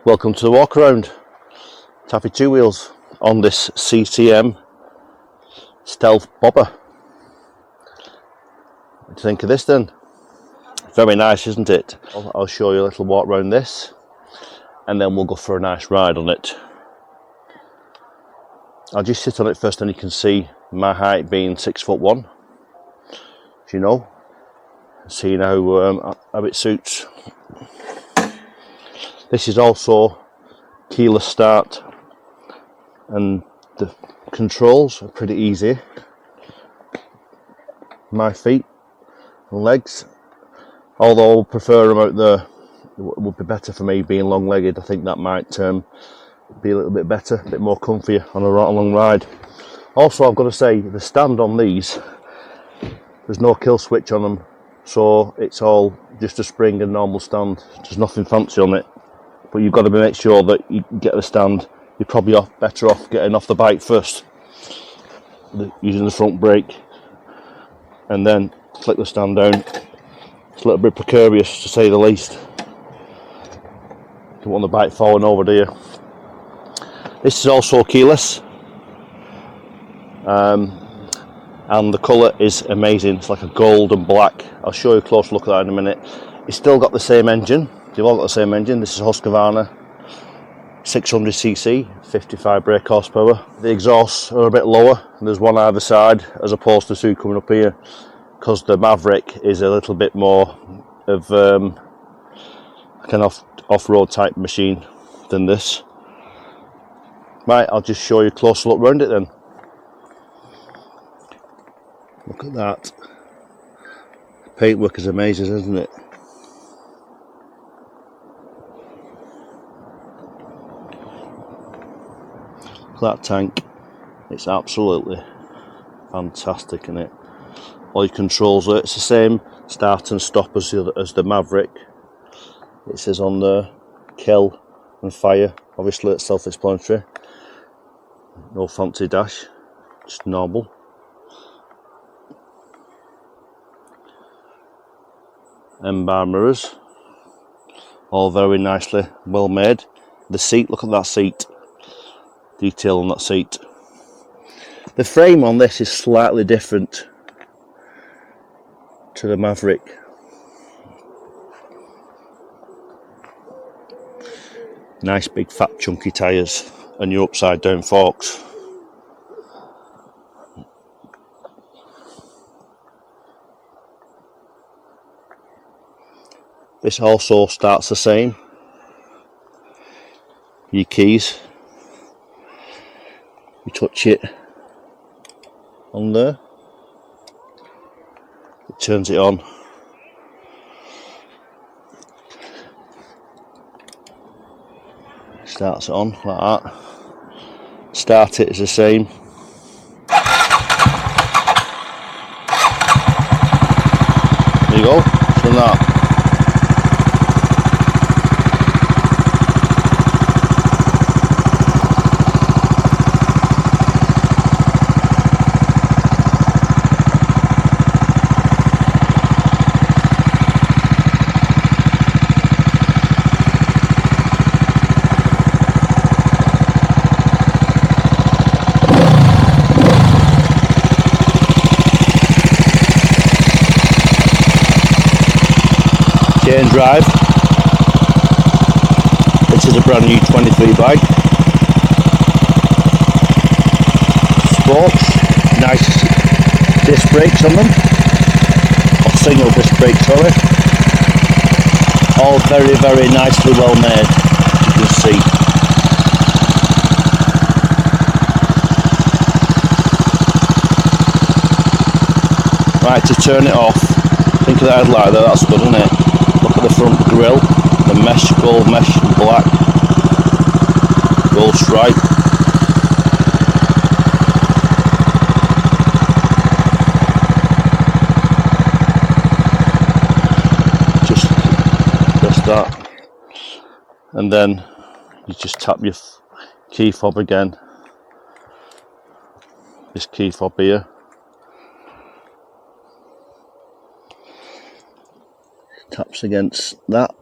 Welcome to the Walkaround. Taffy two wheels on this CCM Stealth Bobber. What do you think of this then? Very nice, isn't it? I'll show you a little walk around this and then we'll go for a nice ride on it. I'll just sit on it first and you can see my height being 6'1", as you know. See now how it suits. This is also keyless start and the controls are pretty easy. My feet and legs, although I prefer them out there, it would be better for me being long legged. I think that might be a little bit better, a bit more comfy on a long ride. Also, I've got to say, the stand on these, there's no kill switch on them, so it's all just a spring and normal stand. There's nothing fancy on it, but you've got to make sure that you get the stand. You're probably better off getting off the bike first, using the front brake, and then flick the stand down. It's a little bit precarious to say the least. Don't want the bike falling over, do you? This is also keyless, and the colour is amazing. It's like a gold and black. I'll show you a close look at that in a minute. It's still got the same engine. They've all got the same engine. This is Husqvarna 600cc, 55 brake horsepower. The exhausts are a bit lower. There's one either side as opposed to two coming up here, because the Maverick is a little bit more of kind of off-road type machine than this. Right, I'll just show you a closer look around it then. Look at that. The paintwork is amazing, isn't it? Look at that tank. It's absolutely fantastic, isn't it? All your controls are, it's the same start and stop as the Maverick. It says on there kill and fire, obviously it's self-explanatory. No fancy dash, just normal. M-bar mirrors, all very nicely well made. The seat, look at that seat, detail on that seat. The frame on this is slightly different to the Maverick. Nice big fat chunky tyres and your upside down forks. This also starts the same. Your keys, you touch it on there, it turns it on. Starts it on like that. Start it is the same. There you go, from that. Chain drive. This is a brand new 23 bike. Spokes, nice disc brakes on them, or single disc brakes, sorry. All very, very nicely well made, you can see. Right, to turn it off, think of the headlight there, that's good, isn't it? Look at the front grille, the mesh, gold mesh and black, gold stripe. Just press that, and then you just tap your key fob again. This key fob here. Taps against that,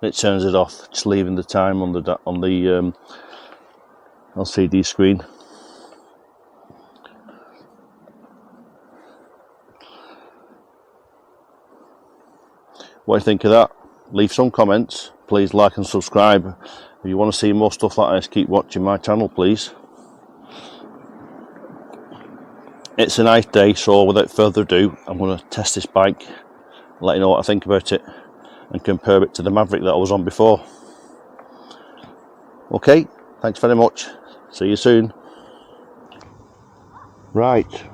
it turns it off, just leaving the time on the LCD screen. What do you think of that? Leave some comments. Please like and subscribe. If you want to see more stuff like this, keep watching my channel, please. It's a nice day, so without further ado, I'm going to test this bike, let you know what I think about it, and compare it to the Maverick that I was on before. Okay, thanks very much. See you soon. Right.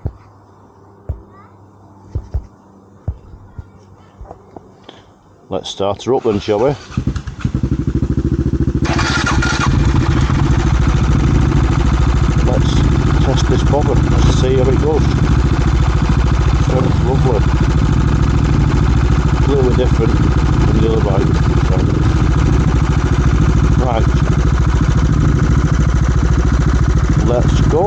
Let's start her up then, shall we? Let's test this bobber. Let's see how it goes. Sounds lovely. A little bit different from the other bike. Right. Let's go.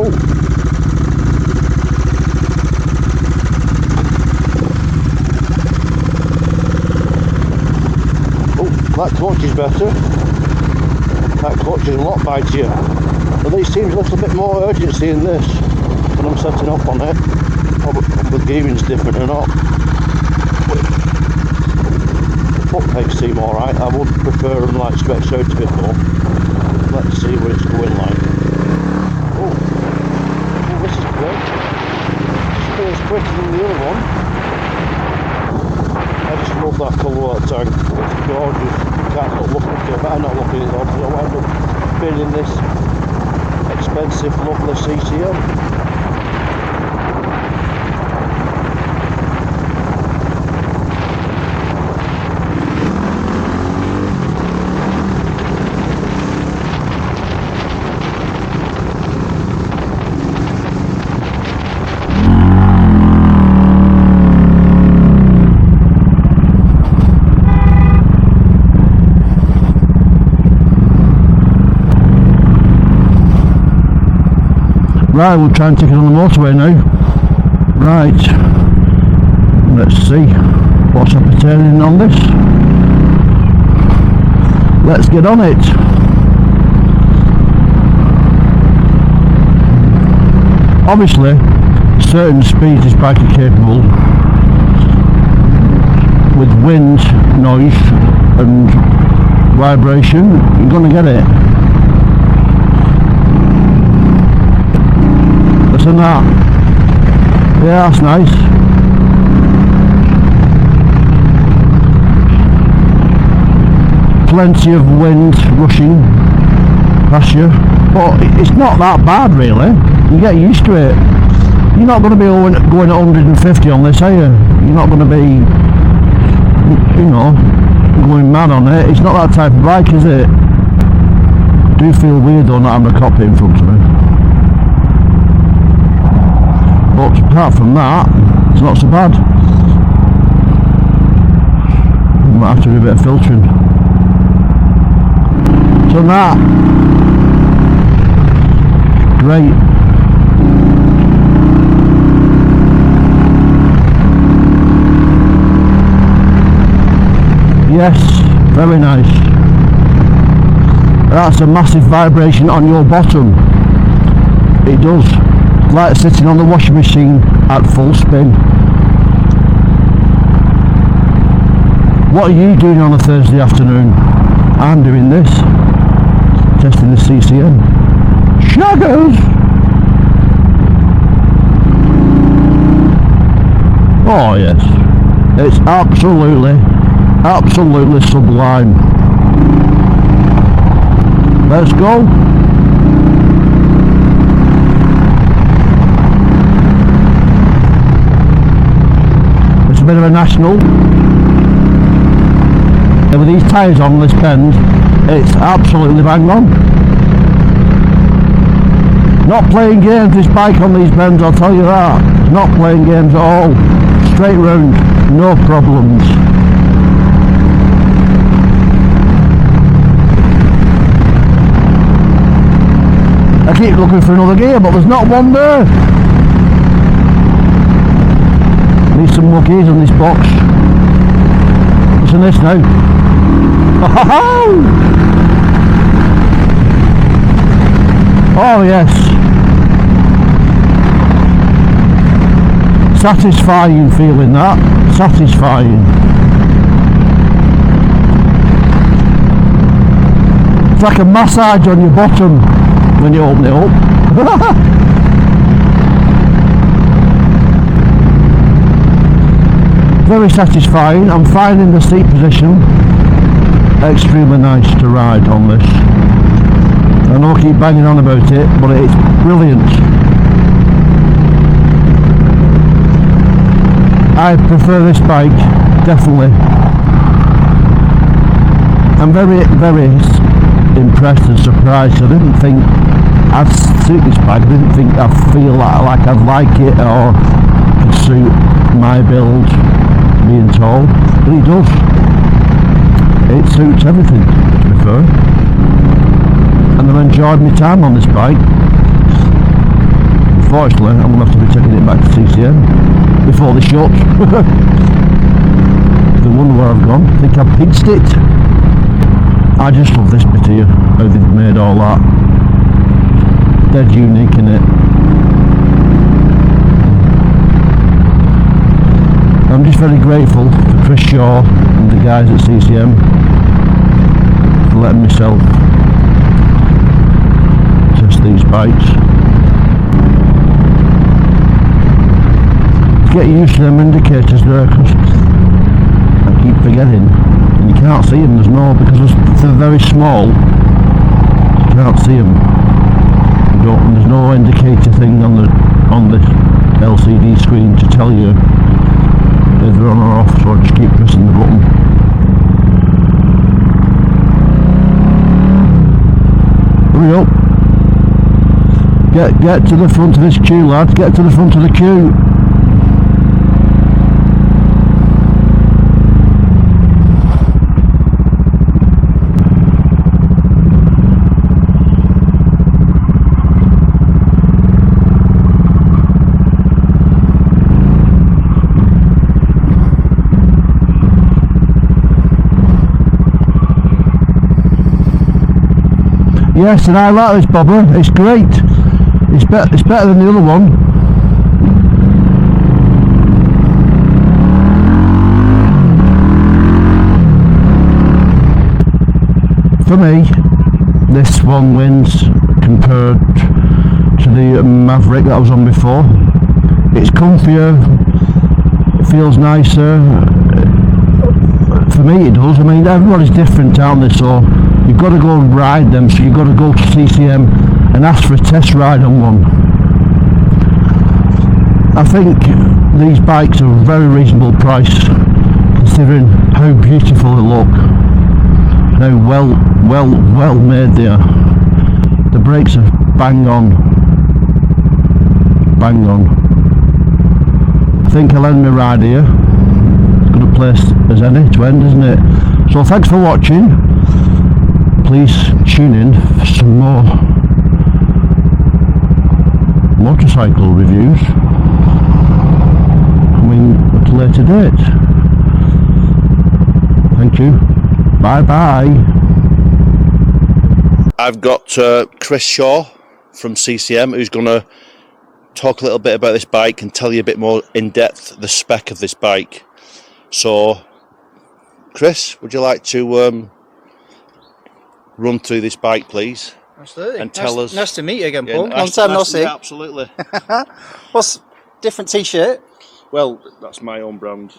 That clutch is better. That clutch is a lot bitier. But there seems a little bit more urgency in this when I'm setting up on it. Probably the gearing's different or not. But the foot pegs seem alright. I would prefer them like stretched out a bit more. Let's see what it's going like. Oh, this is quick. This feels quicker than the other one. I just love that colour of that tank. It's gorgeous. You can't not look at it, but I'm not looking at it because I'll end up being in this expensive, lovely CCM. Right, we'll try and take it on the motorway now. Right, let's see what's up and turning on this. Let's get on it. Obviously, certain speeds this bike is capable with wind, noise and vibration. You're going to get it. Listen to that. Yeah, that's nice. Plenty of wind rushing past you, but it's not that bad really. You get used to it. You're not going to be going at 150 on this, are you? You're not going to be, you know, going mad on it. It's not that type of bike, is it? I do feel weird though not having a cockpit in front of me. But apart from that, it's not so bad. We might have to do a bit of filtering. So that, great. Yes, very nice. That's a massive vibration on your bottom. It does. Like sitting on the washing machine at full spin. What are you doing on a Thursday afternoon? I'm doing this. Testing the CCM. Shaggers! Oh yes. It's absolutely sublime. Let's go. It's a bit of a national. And with these tyres on this bend, it's absolutely bang on. Not playing games, this bike on these bends, I'll tell you that. Not playing games at all. Straight round, no problems. I keep looking for another gear, but there's not one there. Need some more gears on this box. Listen to this now. Oh yes. Satisfying feeling that. Satisfying. It's like a massage on your bottom when you open it up. Very satisfying. I'm finding the seat position extremely nice to ride on this. I know I keep banging on about it, but it's brilliant. I prefer this bike, definitely. I'm very, very impressed and surprised. I didn't think I'd suit this bike. I didn't think I'd feel like I'd like it or could suit my build, being tall, but it does. It suits everything, to be fair. And I've enjoyed my time on this bike. Unfortunately, I'm going to have to be taking it back to CCM before they shut. They wonder where I've gone. I think I've pinched it. I just love this bit here, how they've made all that. Dead unique in it. I'm just very grateful for Chris Shaw and the guys at CCM for letting myself test these bikes. Get used to them indicators there, because I keep forgetting. And you can't see them, because they're very small. You can't see them. There's no indicator thing on the LCD screen to tell you if they're on or off, so I just keep pressing the button. Hurry up. Get to the front of this queue, lads. Get to the front of the queue. Yes, and I like this bobber. It's great. It's better than the other one. For me, this one wins compared to the Maverick that I was on before. It's comfier. It feels nicer. For me, it does. I mean, everybody's different, aren't they? So you've got to go and ride them, so you've got to go to CCM and ask for a test ride on one. I think these bikes are a very reasonable price, considering how beautiful they look and how well made they are. The brakes are bang on. I think I'll end my ride here. It's a good place as any to end, isn't it? So thanks for watching. Please tune in for some more motorcycle reviews coming at a later date. Thank you. Bye bye. I've got Chris Shaw from CCM, who's going to talk a little bit about this bike and tell you a bit more in depth the spec of this bike. So, Chris, would you like to run through this bike, please? Absolutely. And tell us. Nice to meet you again, Paul. Yeah, Long time no see. Yeah, absolutely. What's different T-shirt? Well, that's my own brand.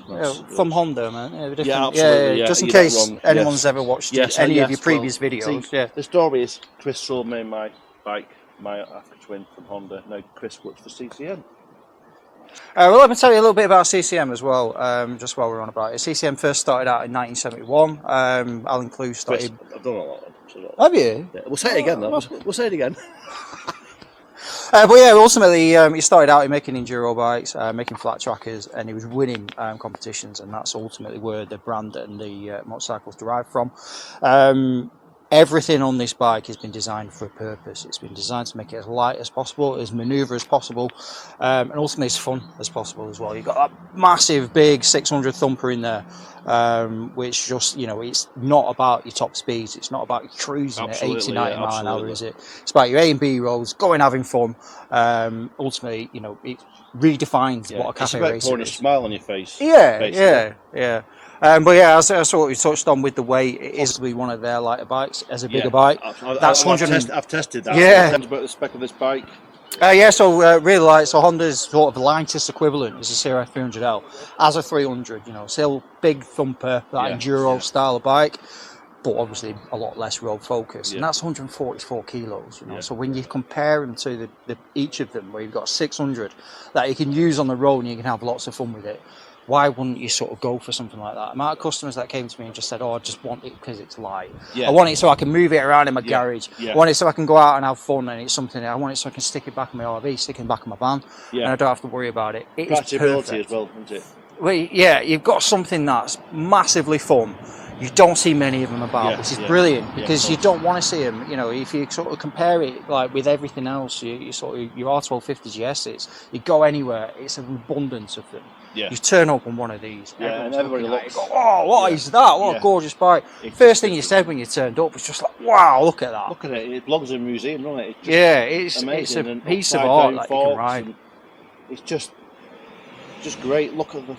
From Honda, man. Yeah, absolutely. Yeah, just in case anyone's ever watched any of your previous videos. See, the story is Chris sold me my bike, my Africa Twin from Honda. Now Chris works for CCM. Well, let me tell you a little bit about CCM as well, just while we're on about it. CCM first started out in 1971. Alan Clue started... Chris, I've done a lot of them. Have you? Yeah, we'll say it again, though. We'll say it again. But yeah, ultimately he started out in making enduro bikes, making flat trackers, and he was winning competitions, and that's ultimately where the brand and the motorcycles derived from. Everything on this bike has been designed for a purpose. It's been designed to make it as light as possible, as manoeuvre as possible, and ultimately as fun as possible as well. You've got that massive, big 600 thumper in there, which just, you know, it's not about your top speeds. It's not about cruising at 80, 90 mile an hour, is it? It's about your A and B roads, going having fun. Ultimately, you know, it redefines what a cafe racer is. It's about pouring a smile on your face. Yeah, basically. yeah. But yeah, as what we touched on with the weight, it is to be one of their lighter bikes as a bigger bike. That's I've tested that. Yeah. About the spec of this bike. So really light. So Honda's sort of lightest equivalent is a CRF 300L as a 300. You know, still big thumper, that enduro style of bike, but obviously a lot less road focus. And that's 144 kilos. You know, so when you compare them to each of them, where you've got 600 that you can use on the road and you can have lots of fun with it. Why wouldn't you sort of go for something like that? The amount of customers that came to me and just said, "Oh, I just want it because it's light. I want it so I can move it around in my garage. I want it so I can go out and have fun, and it's something. I want it so I can stick it back in my RV, stick it back in my van, and I don't have to worry about it." It is practicability as well, isn't it? Well, yeah, you've got something that's massively fun. You don't see many of them about, which is brilliant, because you don't want to see them. You know, if you sort of compare it like with everything else, you sort of your R1250 GSs, you go anywhere, it's an abundance of them. You turn up on one of these, and everybody looks. Go, "Oh, what is that? What a gorgeous bike!" First thing you said when you turned up was just like, "Wow, look at that! Look at it! It belongs in a museum, doesn't it? It's amazing. It's a piece of art that you can ride. It's just great. Look at the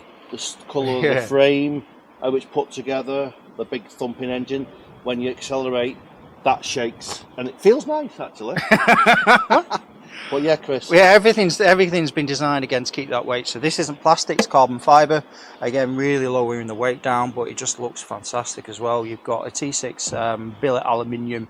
colour of the frame, how it's put together, the big thumping engine. When you accelerate, that shakes, and it feels nice actually. Well, yeah, Chris. Yeah, everything's been designed again to keep that weight. So this isn't plastic; it's carbon fibre. Again, really lowering the weight down, but it just looks fantastic as well. You've got a T6 billet aluminium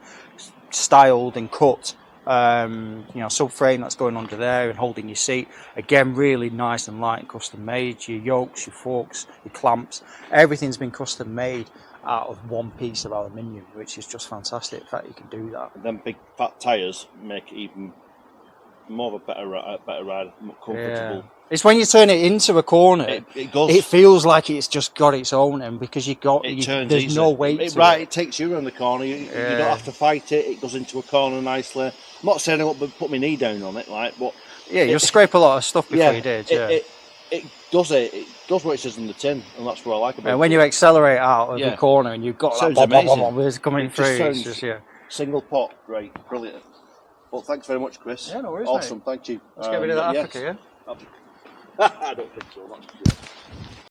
styled and cut, subframe that's going under there and holding your seat. Again, really nice and light and custom made. Your yokes, your forks, your clamps, everything's been custom made out of one piece of aluminium, which is just fantastic. The fact you can do that. And then big fat tyres make it even more of a better ride, more comfortable. Yeah. It's when you turn it into a corner, it feels like it's just got its own, and because there's easy. No weight to it. It takes you around the corner. You don't have to fight it. It goes into a corner nicely. I'm not saying I won't put my knee down on it, but you'll scrape a lot of stuff before you did. It does it. It does what it says in the tin, and that's what I like about it. And when you accelerate out of the corner and you've got that bob coming through, it's just single pot, great, brilliant. Well, thanks very much, Chris. Yeah, no worries, awesome, mate. Thank you. Let's get rid of that Africa, I don't think so. That's good.